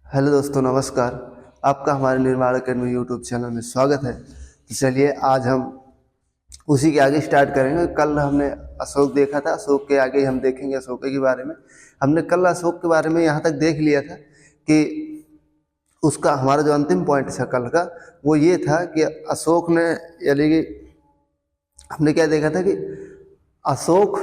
Hello दोस्तों, नमस्कार। आपका हमारे निर्माण अकेडमी यूट्यूब चैनल में स्वागत है। तो चलिए आज हम उसी के आगे स्टार्ट करेंगे। कल हमने अशोक देखा था, अशोक के आगे हम देखेंगे अशोक के बारे में। हमने कल अशोक के बारे में यहाँ तक देख लिया था कि उसका हमारा जो अंतिम पॉइंट था कल का वो ये था कि अशोक ने, यानी कि हमने क्या देखा था कि अशोक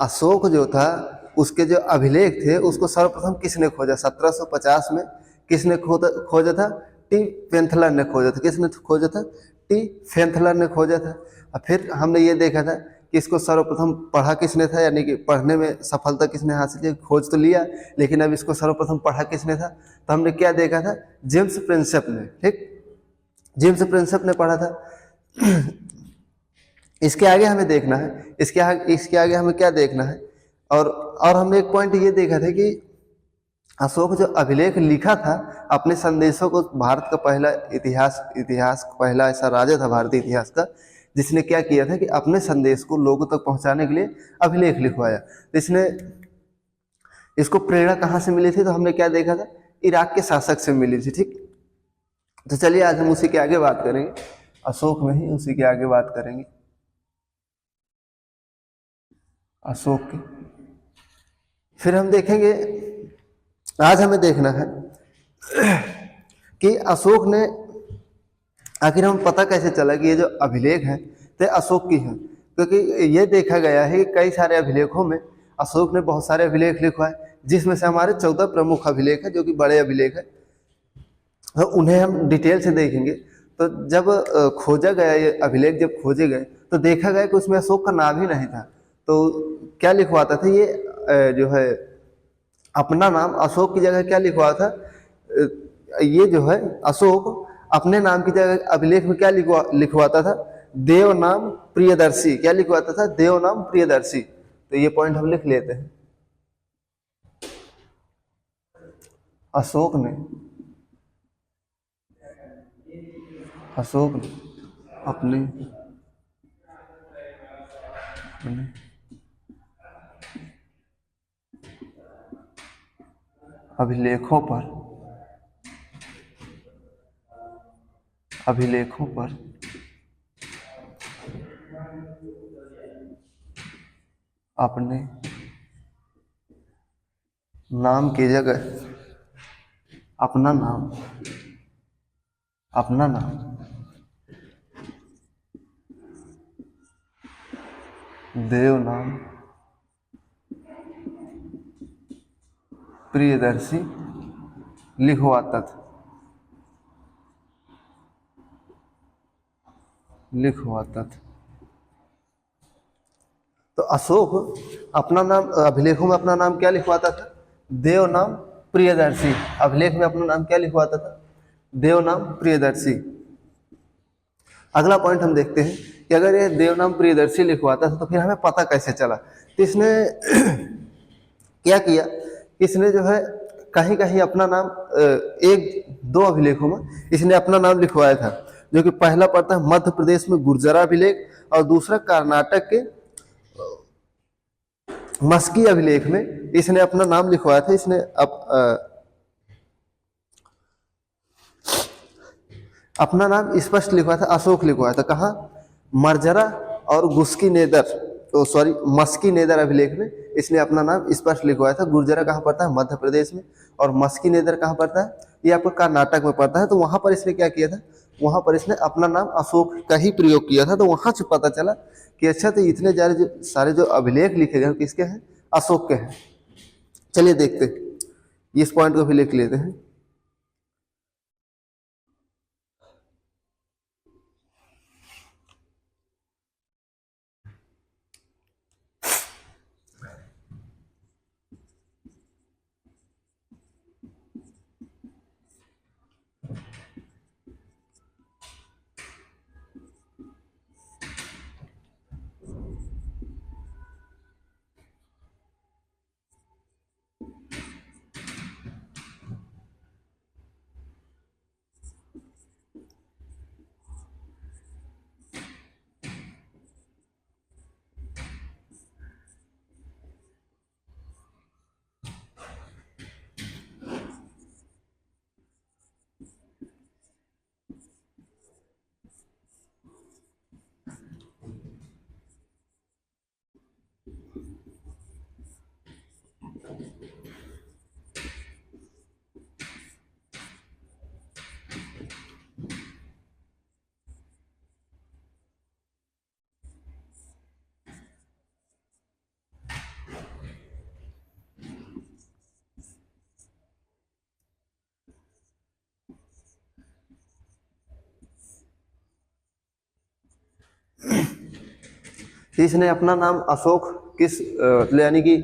अशोक जो था उसके जो अभिलेख थे उसको सर्वप्रथम किसने खोजा? 1750 में किसने खोजा था? टी पेंथलर ने खोजा था। किसने खोजा था? टी पेंथलर ने खोजा था। और फिर हमने ये देखा था कि इसको सर्वप्रथम पढ़ा किसने था, यानी कि पढ़ने में सफलता किसने हासिल की? खोज तो लिया, लेकिन अब इसको सर्वप्रथम पढ़ा किसने था? तो हमने क्या देखा था? जेम्स प्रिंसेप ने। ठीक, जेम्स प्रिंसेप ने पढ़ा था। इसके आगे हमें देखना है, इसके आगे हमें क्या देखना है? और हमने एक पॉइंट ये देखा था कि अशोक जो अभिलेख लिखा था अपने संदेशों को, भारत का पहला इतिहास पहला ऐसा राजा था भारतीय इतिहास का जिसने क्या किया था कि अपने संदेश को लोगों तक पहुंचाने के लिए अभिलेख लिखवाया। तो इसको प्रेरणा कहाँ से मिली थी? तो हमने क्या देखा था? इराक के शासक से मिली थी। ठीक, तो चलिए आज हम उसी के आगे बात करेंगे, अशोक में ही उसी के आगे बात करेंगे, अशोक की। फिर हम देखेंगे, आज हमें देखना है कि अशोक ने, आखिर हमें पता कैसे चला कि ये जो अभिलेख है तो अशोक की है? क्योंकि ये देखा गया है कि कई सारे अभिलेखों में अशोक ने बहुत सारे अभिलेख लिखवाए, जिसमें से हमारे 14 प्रमुख अभिलेख है जो कि बड़े अभिलेख है। तो उन्हें हम डिटेल से देखेंगे। तो जब खोजा गया, ये अभिलेख जब खोजे गए तो देखा गया कि उसमें अशोक का नाम ही नहीं था। तो क्या लिखवाता था ये जो है अपना नाम, अशोक की जगह क्या लिखवा था? ये जो है अशोक अपने नाम की जगह अभिलेख में क्या लिखवाता था? देव नाम प्रियदर्शी। क्या लिखवाता था? देव नाम प्रियदर्शी। तो ये पॉइंट हम लिख लेते हैं। अशोक ने अशोक ने अपने अपने अभिलेखों पर अभिलेखों पर अपने नाम की जगह अपना नाम अपना नाम देव नाम प्रियदर्शी लिखवाता था। तो अशोक अपना नाम अभिलेखों में अपना नाम क्या लिखवाता था? देव नाम प्रियदर्शी। अभिलेख में अपना नाम क्या लिखवाता था? देव नाम प्रियदर्शी। अगला पॉइंट हम देखते हैं कि अगर ये देव नाम प्रियदर्शी लिखवाता था तो फिर हमें पता कैसे चला? तो इसने क्या किया? इसने जो है कहीं कहीं अपना नाम एक दो अभिलेखों में इसने अपना नाम लिखवाया था, जो कि पहला पड़ता है मध्य प्रदेश में गुर्जरा अभिलेख और दूसरा कर्नाटक के मस्की अभिलेख में इसने अपना नाम लिखवाया था। इसने अपना नाम स्पष्ट लिखवाया था, अशोक लिखवाया था। कहाँ? मर्जरा और गुस्की नेदर, तो सॉरी मस्की नेदर अभिलेख में इसने अपना नाम स्पष्ट लिखवाया था। गुर्जरा कहाँ पड़ता है? मध्य प्रदेश में। और मस्की नेदर कहाँ पड़ता है? ये आपको कर्नाटक में पड़ता है। तो वहां पर इसने क्या किया था? वहां पर इसने अपना नाम अशोक का ही प्रयोग किया था। तो वहां से पता चला कि अच्छा, तो इतने सारे जो अभिलेख लिखे गए किसके हैं? अशोक के हैं। चलिए देखते हैं, इस पॉइंट को भी लिख लेते हैं। इसने अपना नाम अशोक किस यानी कि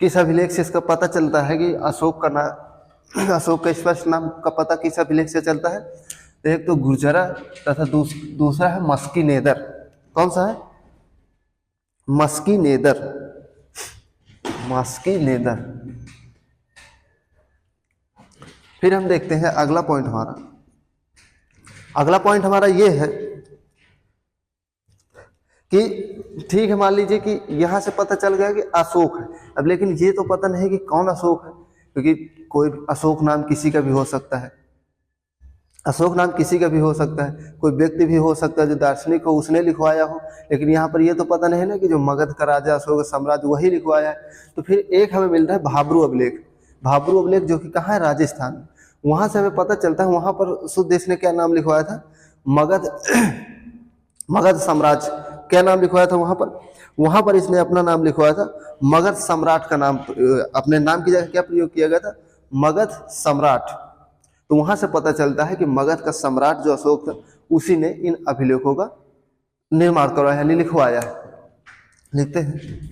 किस अभिलेख से इसका पता चलता है कि अशोक का नाम, अशोक का स्पष्ट नाम का पता किस अभिलेख से चलता है? तो एक तो गुर्जरा तथा दूसरा है मस्की नेदर। कौन सा है? मस्की नेदर, मस्की नेदर। फिर हम देखते हैं अगला पॉइंट हमारा। अगला पॉइंट हमारा ये है कि ठीक है, मान लीजिए कि यहां से पता चल गया कि अशोक है, अब लेकिन ये तो पता नहीं कि कौन अशोक है, क्योंकि कोई अशोक नाम किसी का भी हो सकता है, अशोक नाम किसी का भी हो सकता है, कोई व्यक्ति भी हो सकता है जो दार्शनिक हो उसने लिखवाया हो, लेकिन यहाँ पर ये तो पता नहीं ना कि जो मगध का राजा अशोक साम्राज्य वही लिखवाया है। तो फिर एक हमें मिल रहा है भाब्रू अभिलेख। भाब्रू अभिलेख जो कि कहाँ है? राजस्थान में। वहां से हमें पता चलता है वहां पर शुद्धदेव ने क्या नाम लिखवाया था? मगध मगध साम्राज्य। क्या नाम लिखवाया था वहां पर इसने अपना नाम लिखवाया था मगध सम्राट का नाम, अपने नाम की जगह क्या प्रयोग किया गया था? मगध सम्राट। तो वहां से पता चलता है कि मगध का सम्राट जो अशोक था उसी ने इन अभिलेखों का निर्माण करवाया यानी लिखवाया है। लिखते हैं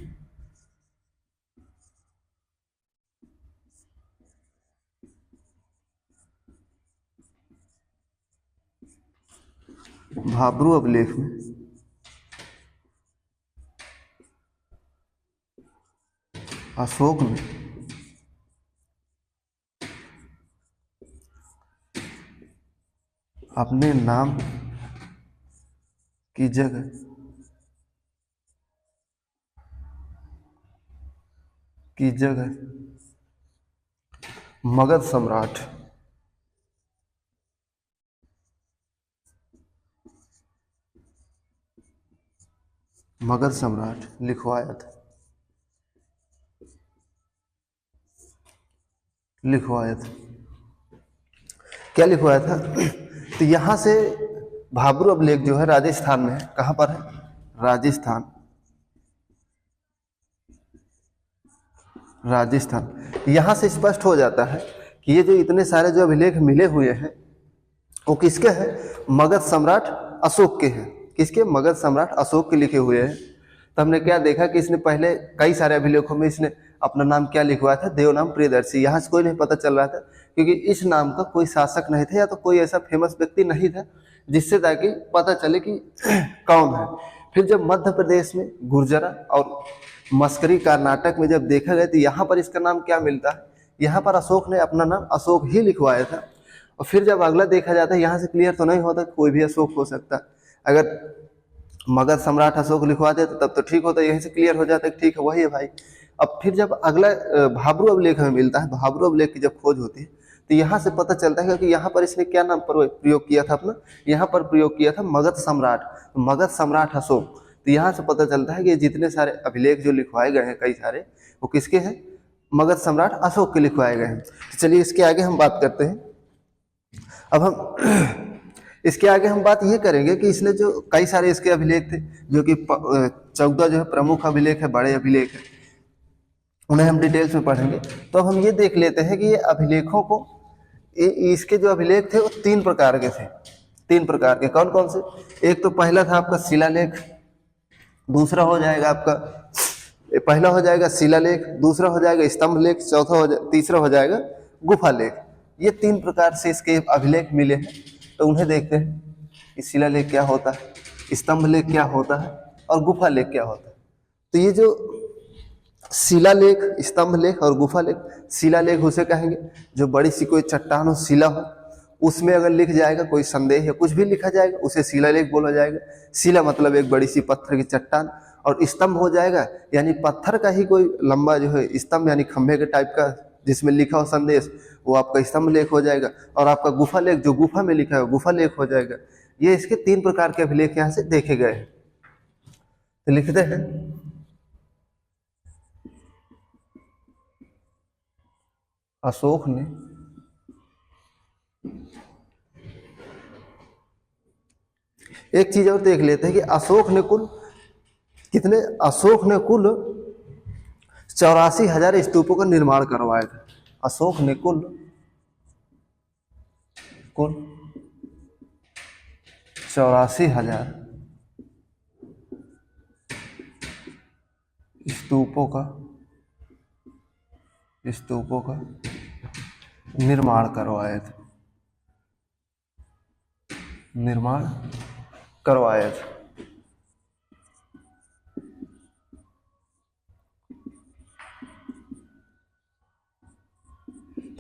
भाब्रू अभिलेख में अशोक ने अपने नाम की जगह मगध सम्राट लिखवाया था। क्या लिखवाया था? तो यहां से भाब्रू अभिलेख जो है राजस्थान में है। कहां पर है? राजस्थान। यहां से स्पष्ट हो जाता है कि ये जो इतने सारे जो अभिलेख मिले हुए हैं वो किसके हैं? मगध सम्राट अशोक के हैं। किसके? मगध सम्राट अशोक के लिखे हुए हैं। तो हमने क्या देखा कि इसने पहले कई सारे अभिलेखों में इसने अपना नाम क्या लिखवाया था? देवनाम प्रियदर्शी। यहाँ से कोई नहीं पता चल रहा था क्योंकि इस नाम का कोई शासक नहीं था या तो कोई ऐसा फेमस व्यक्ति नहीं था जिससे ताकि पता चले कि कौन है। फिर जब मध्य प्रदेश में गुर्जरा और मस्करी कर्नाटक में जब देखा गया तो यहाँ पर इसका नाम क्या मिलता है? यहाँ पर अशोक ने अपना नाम अशोक ही लिखवाया था। और फिर जब अगला देखा जाता है, यहाँ से क्लियर तो नहीं होता कोई भी अशोक हो सकता। अगर मगध सम्राट अशोक लिखवा दे तो तब तो ठीक होता, यहीं से क्लियर हो जाता है ठीक है वही है भाई। अब फिर जब अगला भाब्रू अभिलेख हमें मिलता है, भाब्रू अभिलेख की जब खोज होती है तो यहाँ से पता चलता है कि यहाँ पर इसने क्या नाम पर प्रयोग किया था अपना? यहाँ पर प्रयोग किया था मगध सम्राट, मगध सम्राट अशोक। तो यहाँ से पता चलता है कि जितने सारे अभिलेख जो लिखवाए गए हैं कई सारे, वो किसके हैं? मगध सम्राट अशोक के लिखवाए गए हैं। तो चलिए इसके आगे हम बात करते हैं। अब हम इसके आगे हम बात ये करेंगे कि इसने जो कई सारे इसके अभिलेख थे जो कि 14 जो है प्रमुख अभिलेख है, बड़े अभिलेख है, उन्हें हम डिटेल्स में पढ़ेंगे। तो हम ये देख लेते हैं कि ये अभिलेखों को इसके जो अभिलेख थे वो 3 प्रकार के थे। 3 प्रकार के कौन कौन से? एक तो पहला था आपका शिलालेख, दूसरा हो जाएगा आपका पहला हो जाएगा शिलालेख, दूसरा हो जाएगा स्तंभ लेख, तीसरा हो जाएगा गुफा लेख। ये 3 प्रकार से इसके अभिलेख मिले हैं। तो उन्हें देखते हैं कि शिलालेख क्या होता है, स्तंभ लेख क्या होता है और गुफा लेख क्या होता है। तो ये जो शिलालेख, स्तंभ लेख और गुफा लेख, शिलालेख उसे कहेंगे जो बड़ी सी कोई चट्टान हो, शिला हो, उसमें अगर लिख जाएगा कोई संदेह या कुछ भी लिखा जाएगा उसे शिलालेख बोला जाएगा। शिला मतलब एक बड़ी सी पत्थर की चट्टान, और स्तंभ हो जाएगा यानी पत्थर का ही कोई लंबा जो है स्तंभ यानी खंभे के टाइप का जिसमें लिखा हो संदेश, वो आपका स्तंभ लेख हो जाएगा। और आपका गुफा लेख जो गुफा में लिखा है गुफा लेख हो जाएगा। ये इसके 3 प्रकार के अभिलेख यहाँ से देखे गए हैं। तो लिखते हैं अशोक ने एक चीज और देख लेते हैं कि अशोक ने कुल 84,000 स्तूपों का निर्माण करवाया था। अशोक ने कुल 84,000 स्तूपों का निर्माण करवाया था।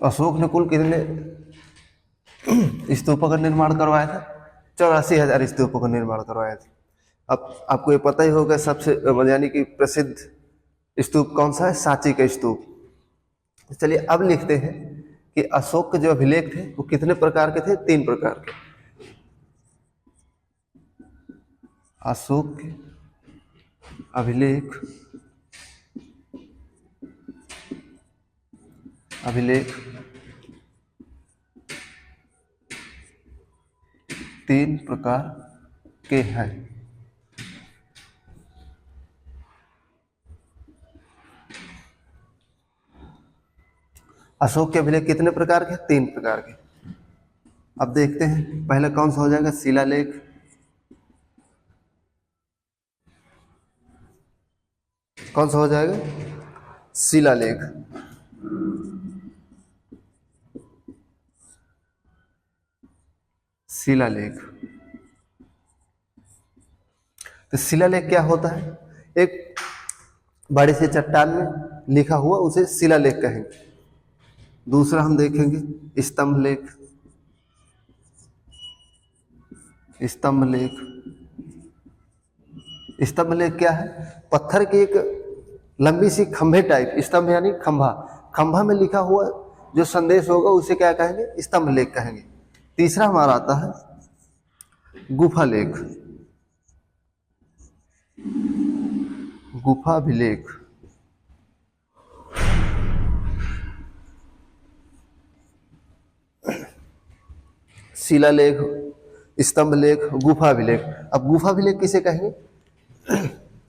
अशोक ने कुल कितने स्तूपों का निर्माण करवाया था? 84,000 स्तूपों का निर्माण करवाया था। अब आपको ये पता ही होगा सबसे यानी कि प्रसिद्ध स्तूप कौन सा है? सांची का स्तूप। चलिए अब लिखते हैं कि अशोक के जो अभिलेख थे वो कितने प्रकार के थे? 3 प्रकार के। अशोक के अभिलेख 3 प्रकार के हैं। अशोक के अभिलेख कितने प्रकार के? 3 प्रकार के। अब देखते हैं पहले कौन सा हो जाएगा? शिलालेख। कौन सा हो जाएगा? शिलालेख। तो शिलालेख क्या होता है? एक बड़े से चट्टान में लिखा हुआ उसे शिलालेख कहेंगे। दूसरा हम देखेंगे स्तंभ लेख। स्तंभ लेख क्या है? पत्थर की एक लंबी सी खंभे टाइप, स्तंभ यानी खंभा में लिखा हुआ जो संदेश होगा उसे क्या कहेंगे? स्तंभ लेख कहेंगे। तीसरा हमारा आता है गुफा लेख, गुफाभिलेख। शिलालेख, स्तंभ लेख, गुफाभिलेख। अब गुफाभिलेख किसे कहेंगे?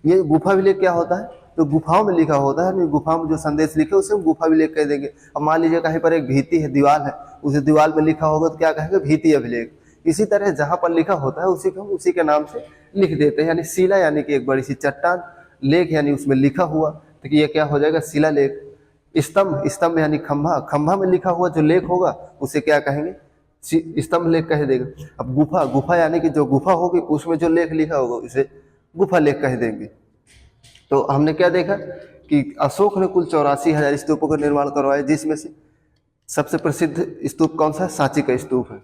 ये गुफाभिलेख क्या होता है? तो गुफाओं में लिखा होता है, गुफाओं में जो संदेश लिखे उसे हम गुफाभिलेख कह देंगे। अब मान लीजिए कहीं पर एक भित्ति है, दीवार है, उसे दीवार में लिखा होगा तो क्या कहेंगे? भित्ति अभिलेख। इसी तरह जहां पर लिखा होता है उसी को हम उसी के नाम से लिख देते हैं। यानी शिला यानी कि एक बड़ी सी चट्टान, लेख यानी उसमें लिखा हुआ, तो ये क्या हो जाएगा? शिलालेख। स्तंभ यानी खंभा में लिखा हुआ जो लेख होगा उसे क्या कहेंगे? स्तंभ लेख कह देगा। अब गुफा यानी कि जो गुफा होगी उसमें जो लेख लिखा होगा उसे गुफा लेख कह देंगे। तो हमने क्या देखा कि अशोक ने कुल 84,000 स्तूपों का निर्माण करवाया, जिसमें से सबसे प्रसिद्ध स्तूप कौन सा है? सांची का स्तूप है।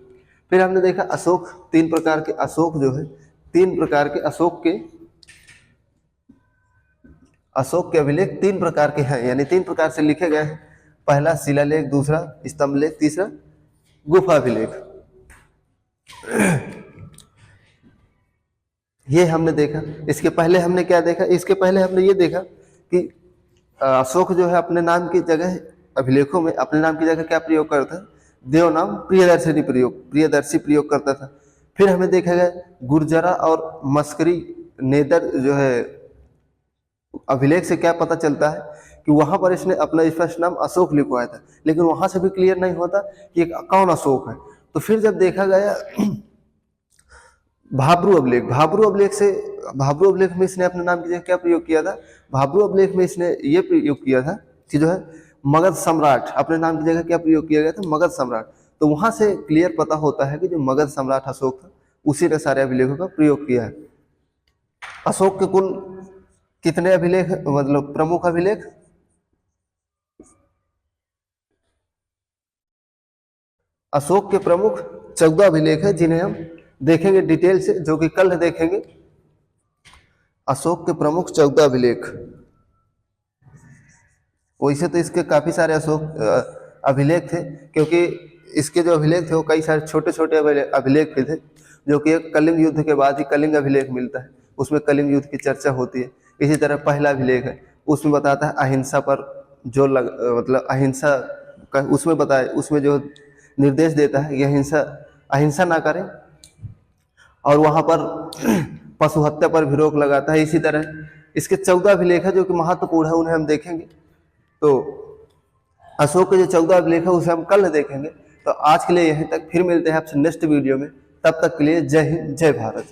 फिर हमने देखा अशोक 3 प्रकार के, अशोक जो है 3 प्रकार के, अशोक के अभिलेख 3 प्रकार के हैं, यानी 3 प्रकार से लिखे गए हैं। पहला शिलालेख, दूसरा स्तंभ लेख, तीसरा गुफाभिलेख। ये हमने देखा। इसके पहले हमने क्या देखा? इसके पहले हमने ये देखा कि अशोक जो है अपने नाम की जगह अभिलेखों में अपने नाम की जगह क्या प्रयोग करता है? देव नाम प्रियदर्शी प्रयोग करता था। फिर हमें देखा गया गुर्जरा और मस्करी नेदर जो है अभिलेख से क्या पता चलता है कि वहां पर इसने अपना स्पष्ट नाम अशोक लिखवाया था, लेकिन वहां से भी क्लियर नहीं होता कि कौन अशोक है। तो फिर जब देखा गया भाब्रू अभिलेख में इसने अपने नाम की जगह क्या प्रयोग किया था? भाब्रू अभिलेख में इसने ये प्रयोग किया था कि जो है मगध सम्राट, अपने नाम की जगह क्या प्रयोग किया गया था? मगध सम्राट। तो वहां से क्लियर पता होता है कि जो मगध सम्राट अशोक था उसी ने सारे अभिलेखों का प्रयोग किया है। अशोक के कुल कितने अभिलेख, मतलब प्रमुख अभिलेख? अशोक के प्रमुख 14 अभिलेख है, जिन्हें हम देखेंगे डिटेल से, जो कि कल देखेंगे। अशोक के प्रमुख 14 अभिलेख। वैसे तो इसके काफी सारे अभिलेख थे, क्योंकि इसके जो अभिलेख थे वो कई सारे छोटे छोटे अभिलेख भी थे, जो कि कलिंग युद्ध के बाद ही कलिंग अभिलेख मिलता है, उसमें कलिंग युद्ध की चर्चा होती है। इसी तरह पहला अभिलेख है, उसमें बताता है अहिंसा पर जो मतलब अहिंसा का उसमें बताया, उसमें जो निर्देश देता है यह अहिंसा ना करें, और वहां पर पशु हत्या पर भी रोक लगाता है। इसी तरह इसके 14 अभिलेख है जो कि महत्वपूर्ण है, उन्हें हम देखेंगे। तो अशोक के जो 14 अभिलेख है उसे हम कल देखेंगे। तो आज के लिए यहीं तक, फिर मिलते हैं आपसे नेक्स्ट वीडियो में। तब तक के लिए जय हिंद, जय भारत।